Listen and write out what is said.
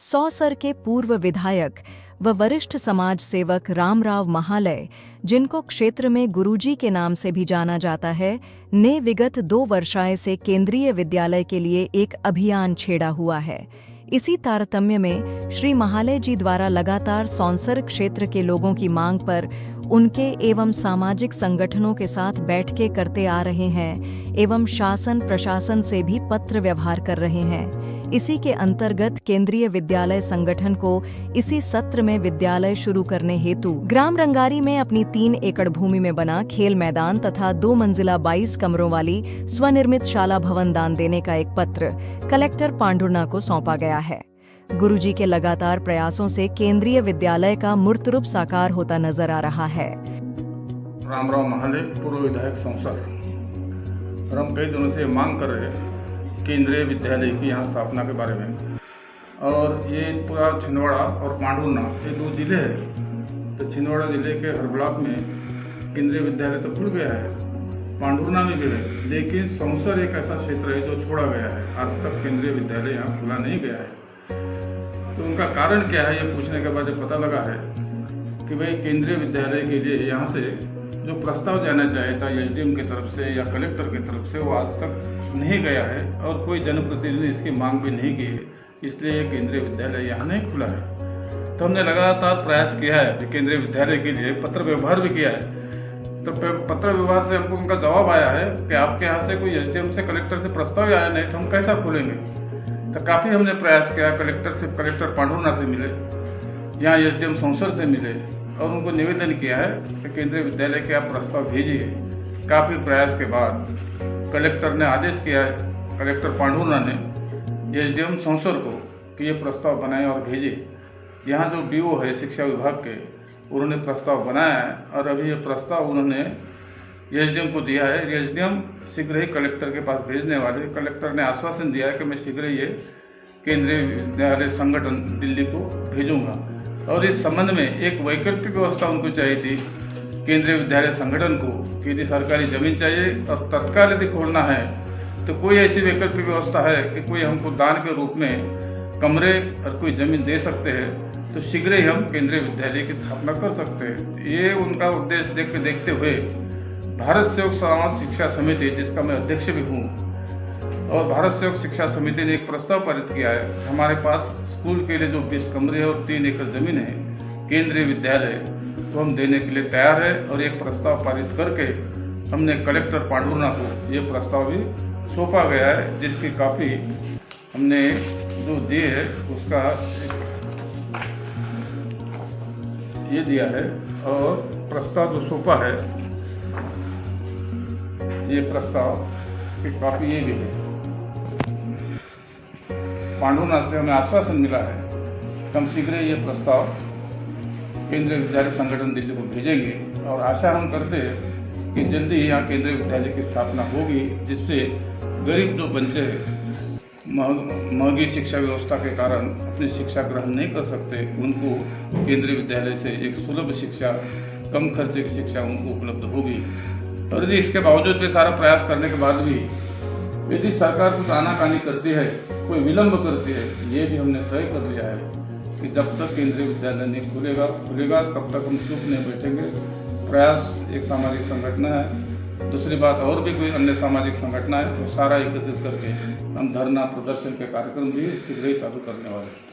सौसर के पूर्व विधायक व वरिष्ठ समाज सेवक रामराव महालय, जिनको क्षेत्र में गुरुजी के नाम से भी जाना जाता है, ने विगत 2 वर्षाएं से केंद्रीय विद्यालय के लिए एक अभियान छेड़ा हुआ है। इसी तारतम्य में श्री महालय जी द्वारा लगातार सौंसर क्षेत्र के लोगों की मांग पर उनके एवं सामाजिक संगठनों के साथ बैठकें करते आ रहे हैं एवं शासन प्रशासन से भी पत्र व्यवहार कर रहे हैं। इसी के अंतर्गत केंद्रीय विद्यालय संगठन को इसी सत्र में विद्यालय शुरू करने हेतु ग्राम रंगारी में अपनी 3 एकड़ भूमि में बना खेल मैदान तथा 2 मंजिला 22 कमरों वाली स्वनिर्मित शाला भवन दान देने का एक पत्र कलेक्टर पांडुर्ना को सौंपा गया है। गुरुजी के लगातार प्रयासों से केंद्रीय विद्यालय का मूर्त रूप साकार होता नजर आ रहा है। रामराव महालय, पूर्व विधायक सौंसर। और हम कई दिनों से मांग कर रहे हैं केंद्रीय विद्यालय की यहाँ स्थापना के बारे में। और ये पूरा छिंदवाड़ा और पांडुर्ना ये 2 जिले हैं। तो छिंदवाड़ा जिले के हर ब्लॉक में केंद्रीय विद्यालय तो खुल गया है, पांडुर्ना में भी है, लेकिन सौंसर एक ऐसा क्षेत्र है जो छोड़ा गया है। आज तक केंद्रीय विद्यालय यहाँ खुला नहीं गया है। तो उनका कारण क्या है, ये पूछने के बाद ये पता लगा है कि भाई केंद्रीय विद्यालय के लिए यहाँ से जो प्रस्ताव जाना चाहिए था एसडीएम की तरफ से या कलेक्टर की तरफ से, वो आज तक नहीं गया है और कोई जनप्रतिनिधि इसकी मांग भी नहीं की है। इसलिए ये केंद्रीय विद्यालय यहाँ नहीं खुला है। तो हमने लगातार प्रयास किया है कि केंद्रीय विद्यालय के लिए पत्र व्यवहार भी किया है। तो पत्र व्यवहार से हमको उनका जवाब आया है कि आपके यहाँ से कोई एसडीएम से कलेक्टर से प्रस्ताव आया नहीं तो हम कैसा खोलेंगे। तो काफ़ी हमने प्रयास किया, कलेक्टर पांडुर्ना से मिले, यहाँ एसडीएम सौंसर से मिले और उनको निवेदन किया है कि केंद्रीय विद्यालय के आप प्रस्ताव भेजिए। काफ़ी प्रयास के बाद कलेक्टर ने आदेश किया है, कलेक्टर पांडुर्ना ने एसडीएम सौंसर को कि ये प्रस्ताव बनाए और भेजे। यहाँ जो डीओ है शिक्षा विभाग के, उन्होंने प्रस्ताव बनाया है और अभी ये प्रस्ताव उन्होंने एसडीएम को दिया है। एसडीएम शीघ्र ही कलेक्टर के पास भेजने वाले। कलेक्टर ने आश्वासन दिया है कि मैं शीघ्र ही ये केंद्रीय विद्यालय संगठन दिल्ली को भेजूंगा। और इस संबंध में एक वैकल्पिक व्यवस्था उनको चाहिए थी केंद्रीय विद्यालय संगठन को कि यदि सरकारी जमीन चाहिए और तत्काल यदि खोलना है तो कोई ऐसी वैकल्पिक व्यवस्था है कि कोई हमको दान के रूप में कमरे और कोई जमीन दे सकते हैं तो शीघ्र ही हम केंद्रीय विद्यालय की स्थापना कर सकते हैं। ये उनका उद्देश्य देखते हुए भारत सेवक समाज शिक्षा समिति, जिसका मैं अध्यक्ष भी हूँ, और भारत सेवक शिक्षा समिति ने एक प्रस्ताव पारित किया है। हमारे पास स्कूल के लिए जो 20 कमरे और 3 एकड़ जमीन है केंद्रीय विद्यालय, तो हम देने के लिए तैयार है। और एक प्रस्ताव पारित करके हमने कलेक्टर पांडुर्ना को ये प्रस्ताव भी सौंपा गया है, जिसकी काफ़ी हमने जो दिए है उसका ये दिया है। और प्रस्ताव जो सौंपा है, ये प्रस्ताव की कॉपी ये भी है। पांडुर्ना से हमें आश्वासन मिला है कि हम शीघ्र ये प्रस्ताव केंद्रीय विद्यालय संगठन दिल्ली को भेजेंगे और आशा हम करते हैं कि जल्दी ही यहाँ केंद्रीय विद्यालय की स्थापना होगी, जिससे गरीब जो बच्चे महंगी शिक्षा व्यवस्था के कारण अपनी शिक्षा ग्रहण नहीं कर सकते, उनको केंद्रीय विद्यालय से एक सुलभ शिक्षा, कम खर्चे की शिक्षा उनको उपलब्ध होगी। और यदि इसके बावजूद भी सारा प्रयास करने के बाद भी यदि सरकार कुछ आनाकानी करती है, कोई विलंब करती है, ये भी हमने तय कर लिया है कि जब तक केंद्रीय विद्यालय नहीं खुलेगा तब तक हम चुप नहीं बैठेंगे। प्रयास एक सामाजिक संगठन है, दूसरी बात और भी कोई अन्य सामाजिक संगठन है, वो सारा एकत्रित करके हम धरना प्रदर्शन के कार्यक्रम भी शीघ्र ही चालू करने वाले हैं।